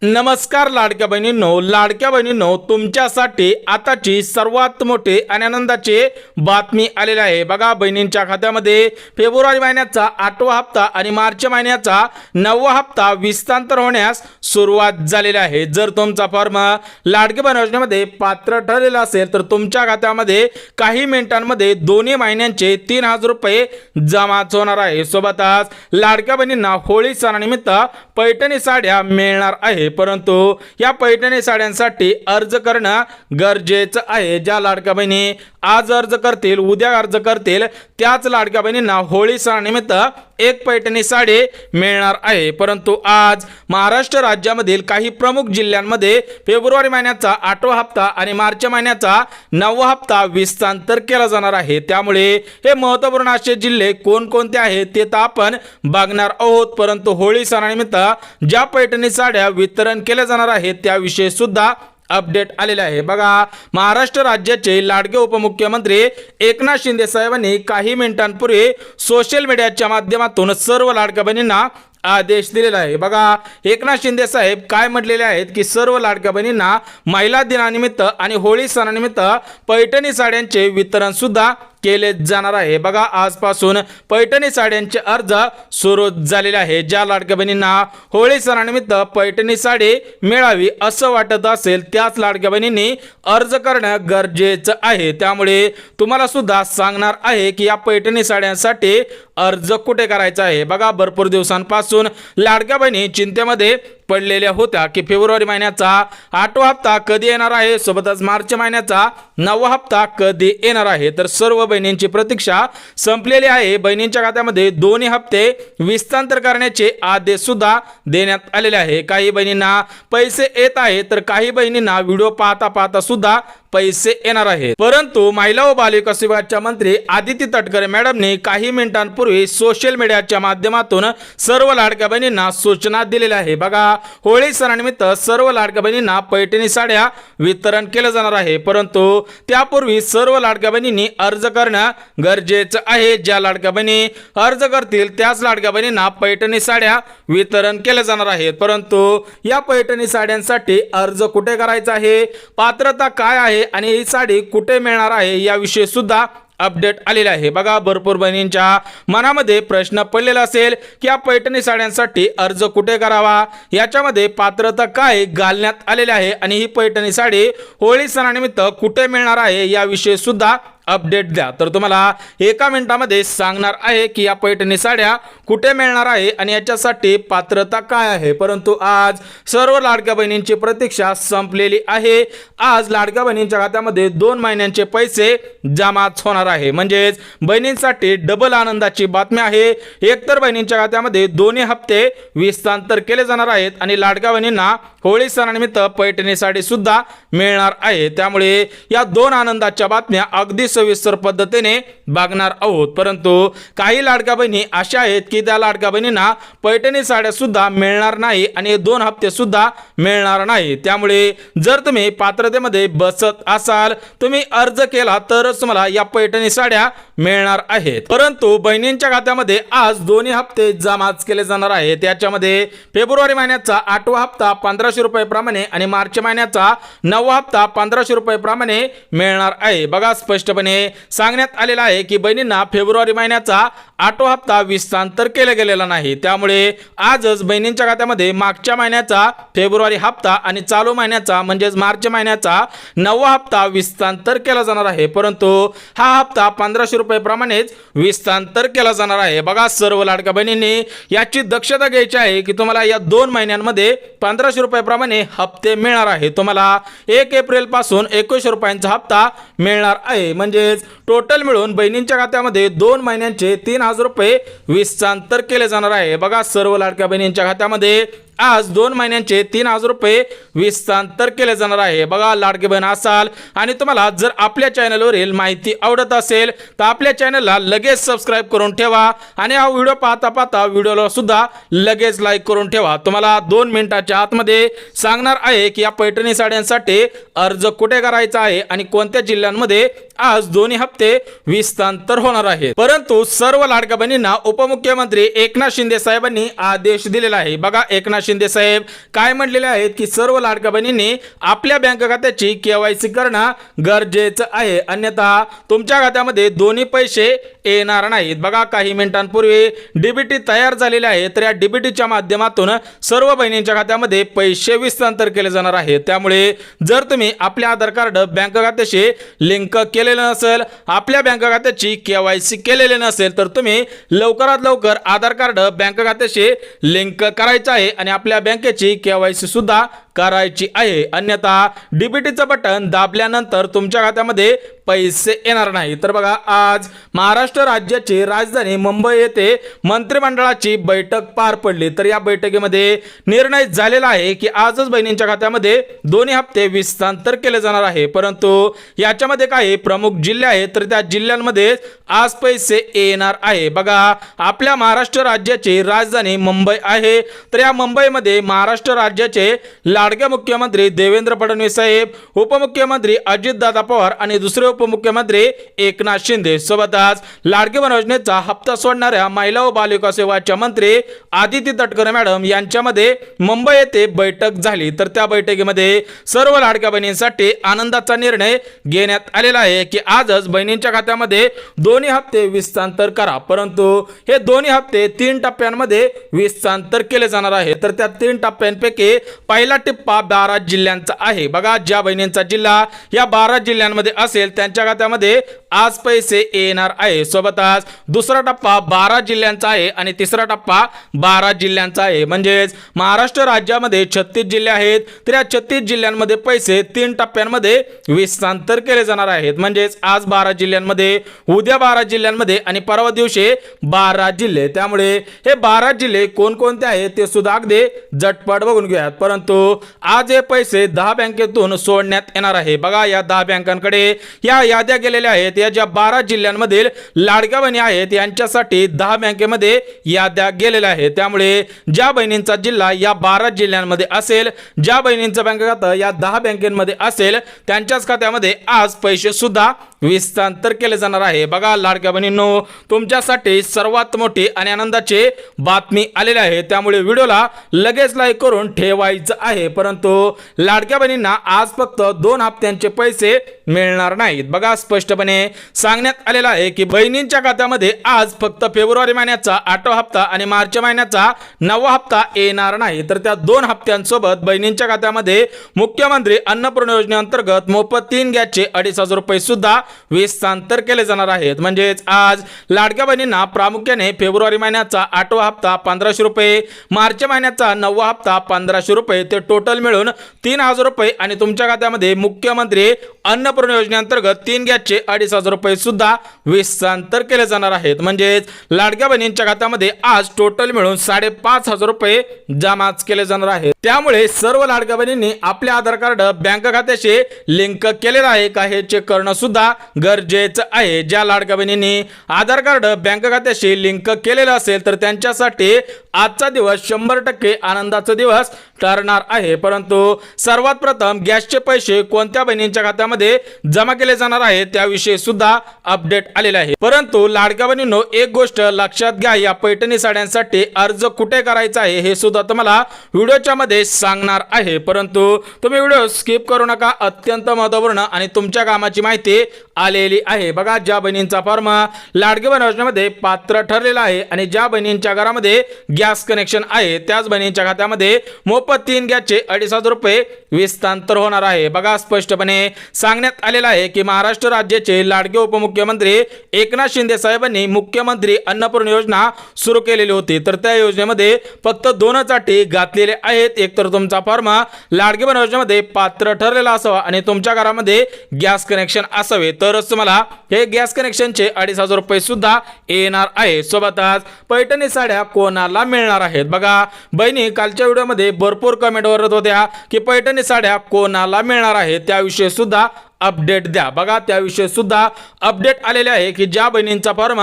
नमस्कार लाडक्या बहिणींनो, तुमच्यासाठी आताची सर्वात मोठी आणि आनंदाची बातमी आलेली आहे। बघा, बहिणींच्या खात्यामध्ये फेब्रुवारी महिन्याचा 8वा हप्ता आणि मार्च महिन्याचा 9वा हप्ता विस्तांतर होण्यास सुरुवात झालेली आहे। जर तुमचा फॉर्म लाडकी बहीण योजनेमध्ये पात्र ठरलेला असेल तर तुमच्या खात्यामध्ये काही मिनिटांमध्ये दोन्ही महिन्यांचे 3000 रुपये जमा होणार आहे। सोबतच लाडक्या बहिणींना होळी सणानिमित्त पैठणी साड्या मिळणार आहे। परंतु या पैठणी साड्यांसाठी अर्ज करणं गरजेचं आहे। ज्या लाडक्या बहिणी आज अर्ज करतील, उद्या अर्ज करतील, त्याच लाडक्या बहिणींना होळी सणानिमित्त एक पैठणी साडी मिळणार आहे। परंतु आज महाराष्ट्र राज्यामधील काही प्रमुख जिल्ह्यांमध्ये फेब्रुवारी महिन्याचा 8वा हप्ता आणि मार्च महिन्याचा 9वा हप्ता विस्तांतर केला जाणार आहे। त्यामुळे हे महत्त्वपूर्ण असे जिल्हे कोणकोणते आहेत ते तर आपण बघणार आहोत। परंतु होळी सणानिमित्त ज्या पैठणी साड्या वितरण केल्या जाणार आहेत त्याविषयी सुद्धा अपडेट आलेले आहे। बघा, महाराष्ट्र राज्याचे लाडके उपमुख्यमंत्री एकनाथ शिंदे साहेबांनी काही मिनिटांपूर्वी सोशल मीडियाच्या माध्यमातून सर्व लाडक्या बहिणींना आदेश दिलेला आहे। बघा, एकनाथ शिंदे साहेब काय म्हटलेले आहेत की सर्व लाडक्या बहिणींना महिला दिनानिमित्त आणि होळी सणानिमित्त पैठणी साड्यांचे वितरण सुद्धा केले जाणार आहे। बघा, आजपासून पैठणी साड्यांचे अर्ज सुरू झालेले आहे। ज्या लाडक्या बहिणींना होळी सणानिमित्त पैठणी साडी मिळावी असं वाटत असेल त्याच लाडक्या बहिणींनी अर्ज करणं गरजेचं आहे। त्यामुळे तुम्हाला सुद्धा सांगणार आहे की या पैठणी साड्यांसाठी अर्ज कुठे करायचा आहे। बघा, भरपूर दिवसांपासून लाडक्या बहिणी चिंतेमध्ये पडलेल्या होत्या की फेब्रुवारी महिन्याचा 8वा हप्ता कधी येणार आहे, सोबतच मार्च महिन्याचा 9वा हप्ता कधी येणार आहे। तर सर्व बहिणींची प्रतीक्षा संपलेली आहे। बहिणींच्या खात्यामध्ये दोन्ही हप्ते विस्तांतर करण्याचे आदेश सुद्धा देण्यात आलेले आहे। काही बहिणींना पैसे येत आहेत तर काही बहिणींना व्हिडिओ पाहता पाहता सुद्धा पैसे येणार आहेत। परंतु महिला व बालविकास विभागाच्या मंत्री आदिती तटकरे मॅडमने काही मिनिटांपूर्वी सोशल मीडियाच्या माध्यमातून सर्व लाडक्या बहिणींना सूचना दिलेल्या आहे। बघा, होळी सणानिमित्त सर्व लाडक्या बहिणींना पैठणी साड्या वितरण केलं जाणार आहे। परंतु त्यापूर्वी सर्व लाडक्या बहिणींनी अर्ज करणं गरजेचं आहे। ज्या लाडक्या बहिणी अर्ज करतील त्याच लाडक्या बहिणींना पैठणी साड्या वितरण केल्या जाणार आहेत। परंतु या पैठणी साड्यांसाठी अर्ज कुठे करायचा आहे, पात्रता काय आहे आणि ही साडी कुठे मिळणार आहे याविषयी सुद्धा अपडेट आलेला आहे। बघा, भरपूर बहिणींच्या मनामध्ये प्रश्न पडलेला असेल की या पैठणी साड्यांसाठी अर्ज कुठे करावा, याच्यामध्ये पात्रता काय घालण्यात आलेली आहे आणि ही पैठणी साडी होळी सणानिमित्त कुठे मिळणार आहे याविषयी सुद्धा अपडेट द्या। तर तुम्हाला एका मिनिटामध्ये सांगणार आहे की या पैठणी साड्या कुठे मिळणार आहे आणि याच्यासाठी पात्रता काय आहे। परंतु आज सर्व लाडक्या बहिणींची प्रतीक्षा संपलेली आहे। आज लाडक्या बहिणींच्या खात्यामध्ये 2 महिन्यांचे पैसे जमा होणार आहे। म्हणजेच बहिणींसाठी डबल आनंदाची बातमी आहे। एकतर बहिणींच्या खात्यामध्ये दोन्ही हप्ते विस्तांतर केले जाणार आहेत आणि लाडक्या बहिणींना होळी सणानिमित्त पैठणी साडी सुद्धा मिळणार आहे। त्यामुळे या 2 आनंदाच्या बातम्या अगदी सविस्तर पद्धतीने बघणार आहोत। परंतु काही लाडक्या बहिणी अशा आहेत की त्या लाडक्या बहिणींना पैठणी साड्या सुद्धा मिळणार नाही आणि 2 हप्ते सुद्धा मिळणार नाही। त्यामुळे जर तुम्ही पात्रतेमध्ये बसत असाल, तुम्ही अर्ज केला तरच तुम्हाला या पैठणी साड्या मिळणार आहेत। परंतु बहिणींच्या खात्यामध्ये आज दोन्ही हप्ते जमा केले जाणार आहेत। त्याच्यामध्ये फेब्रुवारी महिन्याचा 8वा हप्ता 1500 रुपये प्रमाणे आणि मार्च महिन्याचा 9वा हप्ता 1500 रुपये प्रमाणे मिळणार आहे। बघा, स्पष्टपणे सांगण्यात आलेला आहे की बहिणींना फेब्रुवारी महिन्याचा 8वा हप्ता विस्तांतर केला गेलेला नाही। त्यामुळे आजच बहिणींच्या खात्यामध्ये मागच्या महिन्याचा फेब्रुवारी हप्ता आणि चालू महिन्याचा म्हणजेच मार्च महिन्याचा 9वा हप्ता विस्तांतर केला जाणार आहे। परंतु हा हप्ता 1500 रुपये प्रमाणेच विस्तांतर केला जाणार आहे। बघा, सर्व लाडक्या बहिणींनी याची दक्षता घ्यायची आहे की तुम्हाला या 2 महिन्यांमध्ये 1500 रुपये प्रमाणे हप्ते मिळणार आहे। तुम्हाला 1 एप्रिल पासून 21 रुपयांचा हप्ता मिळणार आहे। म्हणजेच टोटल मिळून बहिणींच्या खात्यामध्ये 2 महिन्यांचे 3000 रुपये विस्तांतर केले जाणार आहे। बघा, सर्व लाडक्या बहिणींच्या खात्यामध्ये आज 2 महिन्यांचे 3000 रुपये विस्तांतर केले जाणार आहे। बघा, लाडके बहीण असाल आणि तुम्हाला जर आपल्या चॅनलवरील माहिती आवडत असेल तर आपल्या चॅनलला लगेच सबस्क्राइब करून ठेवा आणि हा व्हिडिओ पाहता पाहता व्हिडिओला सुद्धा लगेच लाईक करून ठेवा। तुम्हाला 2 मिनिटाच्या आतमध्ये सांगणार आहे की या पैठणी साड्यांसाठी अर्ज कुठे करायचा आहे आणि कोणत्या जिल्ह्यांमध्ये आज दोन्ही हप्ते विस्तांतर होणार आहेत। परंतु सर्व लाडक्या बहिणींना उपमुख्यमंत्री एकनाथ शिंदे साहेबांनी आदेश दिलेला आहे। बघा, एकनाथ शिंदे साहेब काय म्हणलेले आहेत की सर्व लाडक्या बहिणींनी आपल्या बँक खात्याची KYC करणं गरजेचं आहे, अन्यथा तुमच्या खात्यामध्ये दोन्ही पैसे येणार नाहीत। बघा काही मिनिटांपूर्वी डीबीटी तयार झालेले आहे, तर या डीबीटीच्या माध्यमातून सर्व बहिणींच्या खात्यामध्ये पैसे हस्तांतर केले जाणार आहे। त्यामुळे जर तुम्ही आपले आधार कार्ड बँक खात्याशी लिंक केलेलं नसेल, आपल्या बँक खात्याची KYC केलेले नसेल, तर तुम्ही लवकरात लवकर आधार कार्ड बँक खात्याशी लिंक करायचं आहे आणि आपल्या बँकेची KYC सुद्धा करायची आहे, अन्यथा डीबीटीचं बटन दाबल्यानंतर तुमच्या खात्यामध्ये पैसे येणार नाही। तर बघा आज महाराष्ट्र राज्याची राजधानी मुंबई येथे मंत्रिमंडळाची बैठक पार पडली, तर या बैठकीमध्ये निर्णय झालेला आहे की आजच बहिणींच्या खात्यामध्ये दोन्ही हप्ते हस्तांतर केले जाणार आहे। परंतु याच्यामध्ये काही प्रमुख जिल्हे आहेत, तर त्या जिल्ह्यांमध्ये आज पैसे येणार आहे। बघा आपल्या महाराष्ट्र राज्याची राजधानी मुंबई आहे, तर या मुंबईमध्ये महाराष्ट्र राज्याचे लाडके मुख्यमंत्री देवेंद्र फडणवीस साहेब, उपमुख्यमंत्री अजितदादा पवार आणि दुसरे उपमुख्यमंत्री एकनाथ शिंदे सोबतच लाडके बहीण योजनेचा हप्ता सोडणाऱ्या महिला व बालविकास विभागाच्या मंत्री आदिती तटकरे मॅडम यांच्यामध्ये मुंबई येथे बैठक झाली। तर त्या बैठकीमध्ये सर्व लाडक्या बहिणींसाठी आनंदाचा निर्णय घेण्यात आलेला आहे की आजच बहिणींच्या खात्यामध्ये दोन्ही हप्ते हस्तांतर करा, परंतु हे दोन्ही हप्ते 3 टप्प्यांमध्ये हस्तांतर केले जाणार आहे। तर त्या 3 टप्प्यांपैकी पहिला टप्पा 12 जिल्ह्यांचा आहे। बघा ज्या बहिणींचा जिल्हा या 12 जिल्ह्यांमध्ये असेल त्यांच्या खात्यामध्ये आज पैसे येणार आहे। सोबतच दुसरा टप्पा 12 जिल्ह्यांचा आहे आणि तिसरा टप्पा 12 जिल्ह्यांचा आहे। म्हणजेच महाराष्ट्र राज्यामध्ये 36 जिल्हे आहेत, तर या 36 जिल्ह्यांमध्ये पैसे 3 टप्प्यांमध्ये हस्तांतर केले जाणार आहेत। म्हणजेच आज 12 जिल्ह्यांमध्ये, उद्या 12 जिल्ह्यांमध्ये आणि परवा दिवशी 12 जिल्हे। त्यामुळे हे 12 जिल्हे कोणकोणते आहेत ते सुद्धा अगदी झटपट बघून घेऊयात। परंतु आज हे पैसे 10 बँकेतून सोडण्यात येणार आहे। बघा या 10 बँकांकडे या याद्या गेलेल्या आहेत, या ज्या 12 जिल्ह्यांमधील लाडक्या बहिणी आहेत यांच्यासाठी 10 बँकेमध्ये याद्या गेलेल्या आहेत। त्यामुळे ज्या बहिणींचा जिल्हा या 12 जिल्ह्यांमध्ये असेल, ज्या बहिणींचं बँक खातं या 10 बँकेमध्ये असेल, त्यांच्याच खात्यामध्ये आज पैसे सुद्धा हस्तांतर केले जाणार आहे। बघा लाडक्या बहिणींनो, तुमच्यासाठी सर्वात मोठी आणि आनंदाची बातमी आलेली आहे, त्यामुळे व्हिडिओला लगेच लाईक करून ठेवायचं आहे। परंतु लाडक्या बहिणींना आज फक्त 2 हप्त्यांचे पैसे मिळणार नाहीत। बघा स्पष्टपणे सांगण्यात आलेलं आहे की बहिणींच्या खात्यामध्ये आज फक्त फेब्रुवारी महिन्याचा 8वा हप्ता आणि मार्च महिन्याचा 9वा हप्ता येणार नाही, तर त्या 2 हप्त्यांसोबत बहिणींच्या खात्यामध्ये मुख्यमंत्री अन्नपूर्णा योजनेअंतर्गत मोफत 3 गॅसचे 2,500 रुपये सुद्धा हस्तांतर केले जाणार आहेत। म्हणजेच आज लाडक्या बहिणींना प्रामुख्याने फेब्रुवारी महिन्याचा 8वा हप्ता 1,500 रुपये, मार्च महिन्याचा 9वा हप्ता 1,500 रुपये, ते टोटल मिळून 3,000 रुपये आणि तुमच्या खात्यामध्ये मुख्यमंत्री अन्नपूर्णा योजनेअंतर्गत 3 गॅसचे 2,500 रुपये सुद्धा हस्तांतर केले जाणार आहेत। म्हणजेच लाडक्या बहिणींच्या खात्यामध्ये आज टोटल मिळून 5,500 रुपये जमा केले जाणार आहेत। त्यामुळे सर्व लाडक्या बहिणींनी आपले आधार कार्ड बँक खात्याशी लिंक केलेलं आहे का हे चेक करणं सुद्धा गरजेचं आहे। ज्या लाडक्या बहिणींनी आधार कार्ड बँक खात्याशी लिंक केलेलं असेल तर त्यांच्यासाठी आजचा दिवस 100% आनंदाचा दिवस ठरणार आहे। परंतु सर्वात प्रथम गॅसचे पैसे कोणत्या बहिणींच्या खात्यामध्ये जमा केले जाणार आहेत त्याविषयी सुद्धा अपडेट आलेले आहे। परंतु लाडक्या बहिणींनो, एक गोष्ट लक्षात घ्या, या पैठणी साड्यांसाठी अर्ज कुठे करायचा आहे हे सुद्धा तुम्हाला व्हिडिओच्या मध्ये सांगणार आहे। परंतु तुम्ही व्हिडिओ स्किप करू नका, अत्यंत महत्त्वपूर्ण आणि तुमच्या कामाची माहिती आलेली आहे। बघा ज्या बहिणींचा फॉर्म लाडके बहीण योजनेमध्ये पात्र ठरलेला आहे आणि ज्या बहिणींच्या घरामध्ये गॅस कनेक्शन आहे त्याच बहिणींच्या खात्यामध्ये मोफत 3 गॅसचे 2,500 रुपये हस्तांतर होणार आहे। बघा स्पष्टपणे सांगण्यात आलेलं आहे की महाराष्ट्र राज्याचे लाडके उपमुख्यमंत्री एकनाथ शिंदे साहेबांनी मुख्यमंत्री अन्नपूर्णा योजना सुरू केलेली होती, तर त्या योजनेमध्ये फक्त 2च अटी घातलेले आहेत। एक तर तुमचा फॉर्म लाडके बहीण योजनेमध्ये पात्र ठरलेला असावा आणि तुमच्या घरामध्ये गॅस कनेक्शन असावे, तरच तुम्हाला हे गॅस कनेक्शनचे 2,500 रुपये सुद्धा येणार आहे। सोबतच पैठणी साड्या कोणाला मिळणार आहेत? बघा बहिणी कालच्या व्हिडिओमध्ये भरपूर कमेंट करत होत्या की पैठणी साड्या कोणाला मिळणार आहेत, त्याविषयी सुद्धा अपडेट द्या। बघा त्याविषयी सुद्धा अपडेट आलेले आहे की ज्या बहिणींचा फॉर्म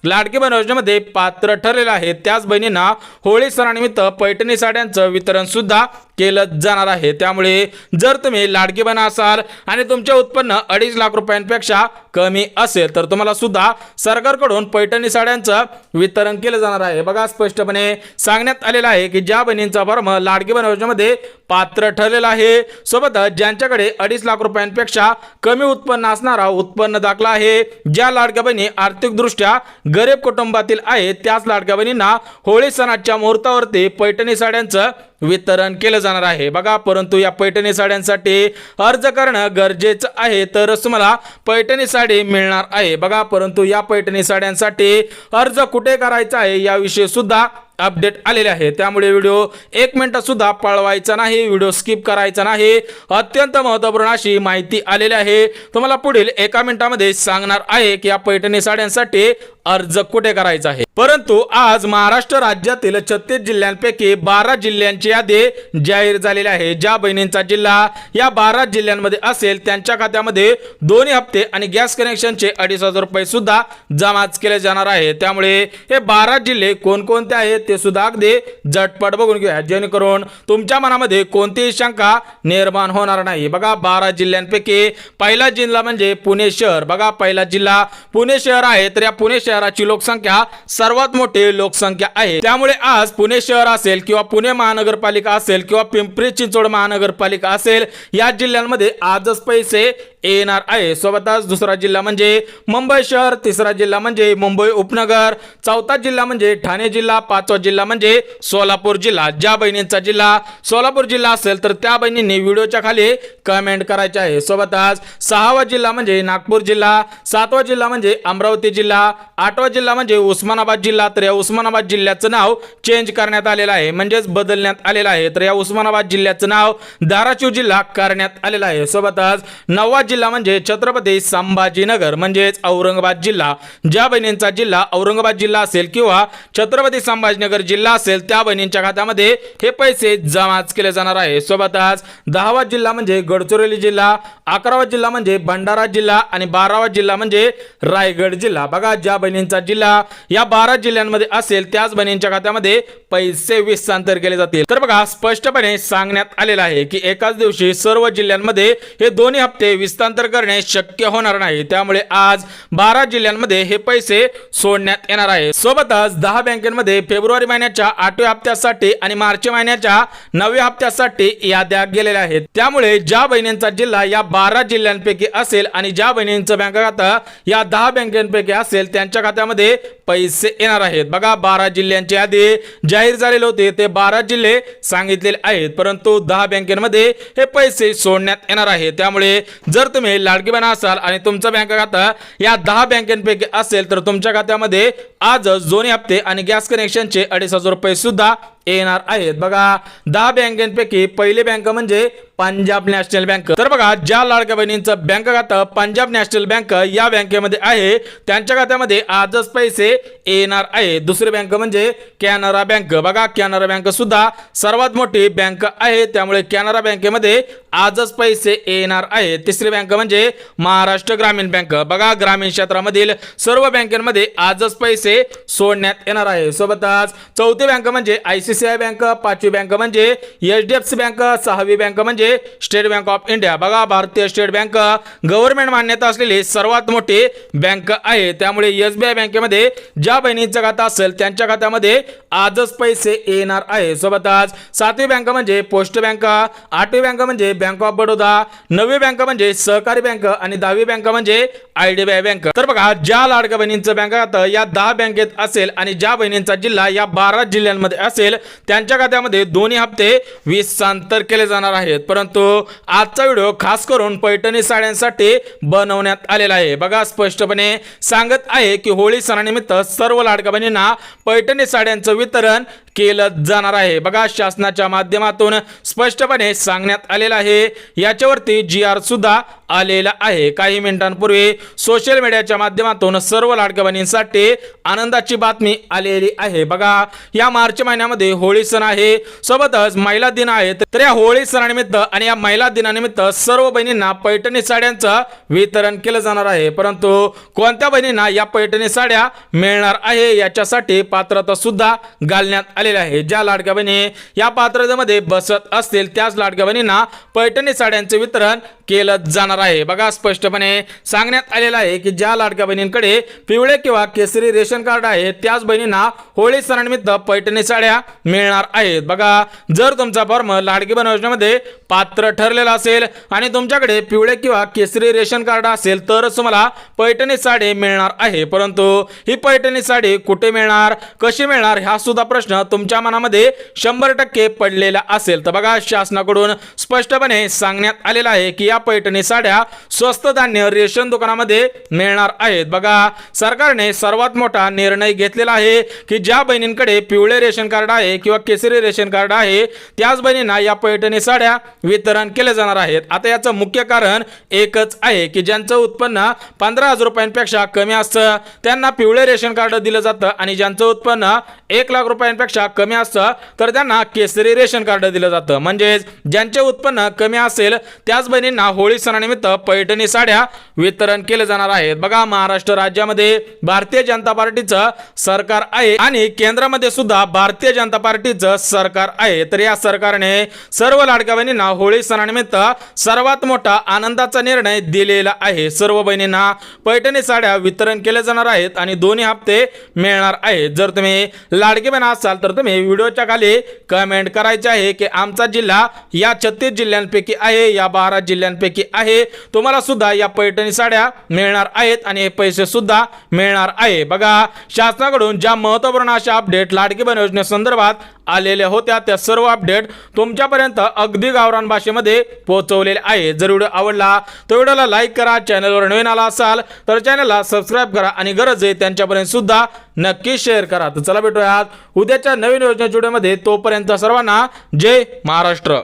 लाडकी बहीण योजनेमध्ये पात्र ठरलेला आहे त्याच बहिणींना होळी सणानिमित्त पैठणी साड्यांचं वितरण सुद्धा केलं जाणार आहे। त्यामुळे जर तुम्ही लाडकी बहीण असाल आणि तुमचे उत्पन्न 2.5 लाख रुपयांपेक्षा कमी असेल तर तुम्हाला सुद्धा सरकारकडून पैठणी साड्यांचं वितरण केलं जाणार आहे। बघा स्पष्टपणे सांगण्यात आलेलं आहे की ज्या बहिणींचा फॉर्म लाडकी बहीण योजनेमध्ये पात्र ठरलेला आहे, सोबतच ज्यांच्याकडे 2.5 लाख रुपयांपेक्षा कमी उत्पन्न असणारा उत्पन्न दाखला आहे, ज्या लाडक्या बहिणी आर्थिकदृष्ट्या गरीब कुटुंबातील आहेत त्याच लाडक्या बहिणींना होळी सणाच्या मुहूर्तावरती पैठणी साड्यांचं वितरण केलं जाणार आहे। बघा परंतु या पैठणी साड्यांसाठी अर्ज करणं गरजेचं आहे तरच तुम्हाला पैठणी साडी मिळणार आहे। बघा परंतु या पैठणी साड्यांसाठी अर्ज कुठे करायचा आहे याविषयी सुद्धा अपडेट आलेले आहे, त्यामुळे व्हिडिओ 1 मिनिट सुद्धा पळवायचा नाही, व्हिडिओ स्किप करायचा नाही। अत्यंत महत्त्वपूर्ण अशी माहिती आलेली आहे, तुम्हाला पुढील 1 मिनिटामध्ये सांगणार आहे की या पैठणी साड्यांसाठी अर्ज कुठे करायचा आहे। परंतु आज महाराष्ट्र राज्यातील 36 जिल्ह्यांपैकी 12 जिल्ह्यांची यादी जाहीर झालेली आहे। ज्या बहिणींचा जिल्हा या 12 जिल्ह्यांमध्ये असेल त्यांच्या खात्यामध्ये 2 हप्ते आणि गॅस कनेक्शनचे 2,500 रुपये सुद्धा जमा केले जाणार आहे। त्यामुळे हे 12 जिल्हे कोणकोणते आहेत ते सुद्धा अगदी झटपट बघून घेऊया, जेणेकरून तुमच्या मनामध्ये कोणतीही शंका निर्माण होणार नाही। बघा 12 जिल्ह्यांपैकी पहिला जिल्हा म्हणजे पुणे शहर। बघा पहिला जिल्हा पुणे शहर आहे, तर या पुणे शहराची लोकसंख्या सर्वात मोठी लोकसंख्या आहे। त्यामुळे आज पुणे शहर असेल किंवा पुणे महानगरपालिका असेल किंवा पिंपरी चिंचवड महानगरपालिका असेल या जिल्ह्यांमध्ये आजच पैसे येणार आहे। सोबतच दुसरा जिल्हा म्हणजे मुंबई शहर, तिसरा जिल्हा म्हणजे मुंबई उपनगर, चौथा जिल्हा म्हणजे ठाणे जिल्हा, 5वा जिल्हा म्हणजे सोलापूर जिल्हा। ज्या बहिणींचा जिल्हा सोलापूर जिल्हा असेल तर त्या बहिणींनी व्हिडिओच्या खाली कमेंट करायचे आहे। सोबतच 6वा जिल्हा म्हणजे नागपूर जिल्हा, 7वा जिल्हा म्हणजे अमरावती जिल्हा, 8वा जिल्हा म्हणजे उस्मानाबाद जिल्हा। तर या उस्मानाबाद जिल्ह्याचं नाव चेंज करण्यात आलेलं आहे, म्हणजेच बदलण्यात आलेलं आहे। तर या उस्मानाबाद जिल्ह्याचं नाव धाराशिव जिल्हा करण्यात आलेलं आहे। सोबतच 9वा जिल्हा म्हणजे छत्रपती संभाजीनगर म्हणजेच औरंगाबाद जिल्हा। ज्या बहिणींचा जिल्हा औरंगाबाद जिल्हा असेल किंवा छत्रपती संभाजीनगर जिल्हा असेल त्या बहिणींच्या खात्यामध्ये हे पैसे जमा केले जाणार आहे। सोबतच 10वा जिल्हा म्हणजे गडचिरोली जिल्हा, 11वा जिल्हा म्हणजे भंडारा जिल्हा आणि 12वा जिल्हा म्हणजे रायगड जिल्हा। बघा ज्या बहिणींचा जिल्हा या 12 जिल्ह्यांमध्ये असेल त्याच बहिणींच्या खात्यामध्ये पैसे हस्तांतर केले जातील। तर बघा स्पष्टपणे सांगण्यात आलेलं आहे की एकाच दिवशी सर्व जिल्ह्यांमध्ये हे 2 हप्ते हस्तांतर करणे शक्य होणार नाही, त्यामुळे आज 12 जिल्ह्यांमध्ये हे पैसे सोडण्यात येणार आहे। सोबतच 10 बँकेमध्ये फेब्रुवारी महिन्याच्या 8व्या हप्त्यासाठी आणि मार्च महिन्याच्या 9व्या हप्त्यासाठी याद्या गेलेल्या आहेत। त्यामुळे ज्या बहिणींचा जिल्हा या 12 जिल्ह्यांपैकी असेल आणि ज्या बहिणींचं बँक खातं या 10 बँकांपैकी असेल त्यांच्या खात्यामध्ये पैसे येणार आहेत। बघा 12 जिल्ह्यांची यादी जाहीर झालेले होते, ते 12 जिल्हे सांगितलेले आहेत, परंतु 10 बँकांमध्ये हे पैसे सोडण्यात येणार आहे। त्यामुळे जर तुम्ही लाडकी बहीण असाल आणि तुमचं बँक खातं या 10 बँकांपैकी असेल तर तुमच्या खात्यामध्ये आजच 2 हप्ते आणि गॅस कनेक्शनचे 2,500 रुपये सुद्धा येणार आहेत। बघा 10 बँकांपैकी पहिली बँक म्हणजे पंजाब नॅशनल बँक। तर बघा ज्या लाडक्या बहिणींचं बँक खातं पंजाब नॅशनल बँक या बँकेमध्ये आहे त्यांच्या खात्यामध्ये आजच पैसे येणार आहे। दुसरी बँक म्हणजे कॅनरा बँक। बघा कॅनरा बँक सुद्धा सर्वात मोठी बँक आहे, त्यामुळे कॅनरा बँकेमध्ये आजच पैसे येणार आहेत। तिसरी बँक म्हणजे महाराष्ट्र ग्रामीण बँक। बघा ग्रामीण क्षेत्रामधील सर्व बँकांमध्ये आजच पैसे सोडण्यात येणार आहे। सोबतच चौथी बँक म्हणजे ICICI बँक, 5वी बँक म्हणजे HDFC बँक, 6वी बँक म्हणजे स्टेट बँक ऑफ इंडिया। बघा भारतीय स्टेट बँक गव्हर्नमेंट मान्यता असलेली सर्वात मोठी बँक आहे, त्यामुळे SBI बँकेमध्ये ज्या बहिणींचं खातं असेल त्यांच्या खात्यामध्ये आजच पैसे येणार आहे। सोबतच 7वी बँक म्हणजे पोस्ट बँक, 8वी बँक म्हणजे बँक ऑफ बडोदा, 9वी बँक म्हणजे सहकारी बँक आणि 10वी बँक म्हणजे IDBI बँक। तर बघा ज्या लाडक्या बहिणींचं बँक खातं या 10 बँकेत असेल आणि ज्या बहिणींचा जिल्हा या 12 जिल्ह्यांमध्ये असेल त्यांच्या खात्यामध्ये 2 हप्ते हस्तांतर केले जाणार आहेत। परंतु आजचा व्हिडिओ खास करून पैठणी साड्यांसाठी बनवण्यात आलेला आहे। बघा स्पष्टपणे सांगत आहे की होळी सणानिमित्त सर्व लाडक्या बहिणींना पैठणी साड्यांचं वितरण केलं जाणार आहे। बघा शासनाच्या माध्यमातून स्पष्टपणे सांगण्यात आलेलं आहे, याच्यावरती GR सुद्धा आलेला आहे। काही मिनिटांपूर्वी सोशल मीडियाच्या माध्यमातून सर्व लाडक्या बहिणींसाठी आनंदाची बातमी आलेली आहे। बघा, या मार्च महिन्यामध्ये होळी सण आहे, सोबतच महिला दिन आहे। तर या होळी सणानिमित्त आणि या महिला दिनानिमित्त सर्व बहिणींना पैठणी साड्यांचं वितरण केलं जाणार आहे। परंतु कोणत्या बहिणींना या पैठणी साड्या मिळणार आहे याच्यासाठी पात्रता सुद्धा घालण्यात आलेली आहे। ज्या लाडक्या बहिणी या पात्रतेमध्ये बसत असतील त्याच लाडक्या बहिणींना पैठणी साड्यांचे वितरण केलं जाणार आहे। बघा, स्पष्टपणे सांगण्यात आलेलं आहे की ज्या लाडक्या बहिणींकडे पिवळे किंवा केसरी रेशन कार्ड आहे त्याच बहिणींना होळी सणानिमित्त पैठणी साड्या मिळणार आहेत। बघा, जर तुमचा फॉर्म लाडकी बहीण योजनेमध्ये पात्र ठरलेला असेल आणि तुमच्याकडे पिवळे किंवा केसरी रेशन कार्ड असेल तरच तुम्हाला पैठणी साडी मिळणार आहे। परंतु ही पैठणी साडी कुठे मिळणार, कशी मिळणार हा सुद्धा प्रश्न तुमच्या मनामध्ये 100% पडलेला असेल। तर बघा, शासनाकडून स्पष्टपणे सांगण्यात आलेलं आहे की या पैठणी साड्या स्वस्त धान्य रेशन दुकानामध्ये मिळणार आहेत। बघा, सरकारने सर्वात मोठा निर्णय घेतलेला आहे की ज्या बहिणींकडे पिवळे रेशन कार्ड आहे किंवा केसरी रेशन कार्ड आहे त्याच बहिणींना या पैठणी साड्या वितरण केले जाणार आहेत। आता याचं मुख्य कारण एकच आहे की ज्यांचं उत्पन्न 15,000 रुपयांपेक्षा कमी असतं त्यांना पिवळे रेशन कार्ड दिलं जातं आणि ज्यांचं उत्पन्न 1,00,000 रुपयांपेक्षा कमी असतं तर त्यांना केसरी रेशन कार्ड दिलं जातं। म्हणजेच ज्यांचे उत्पन्न कमी असेल त्याच बहिणींना होळी सणानिमित्त पैठणी साड्या वितरण केले जाणार आहेत। बघा, महाराष्ट्र राज्यामध्ये भारतीय जनता पार्टीचं सरकार आहे आणि केंद्रामध्ये सुद्धा भारतीय जनता पार्टीचं सरकार आहे। तर या सरकारने सर्व लाडक्या बहिणींना होळी सणानिमित्त सर्वात मोठा आनंदाचा निर्णय दिलेला आहे। सर्व बहिणींना पैठणी साड्या वितरण केले जाणार आहेत आणि दोन्ही हप्ते मिळणार आहेत। जर तुम्ही लाडकी बहीण असाल तर तुम्ही व्हिडिओच्या खाली कमेंट करायचे आहे की आमचा जिल्हा या 36 जिल्ह्यांपैकी आहे, या 12 जिल्ह्यांपैकी आहे, तुम्हाला सुद्धा या पैठणी साड्या मिळणार आहेत आणि हे पैसे सुद्धा मिळणार आहे। बघा, शासनाकडून ज्या महत्त्वपूर्ण अशा अपडेट लाडकी बहीण योजनेसंदर्भात आलेल्या होत्या त्या सर्व अपडेट तुमच्यापर्यंत अगदी गावरान भाषेमध्ये पोहोचवलेले आहे। जर व्हिडिओ आवडला तर व्हिडिओला लाईक करा, चॅनलवर नवीन आला असाल तर चॅनलला सबस्क्राईब करा आणि गरज आहे त्यांच्यापर्यंत सुद्धा नक्की शेअर करा। तर चला भेटूयात उद्याच्या नवीन योजनेच्या व्हिडिओमध्ये, तोपर्यंत सर्वांना जय महाराष्ट्र।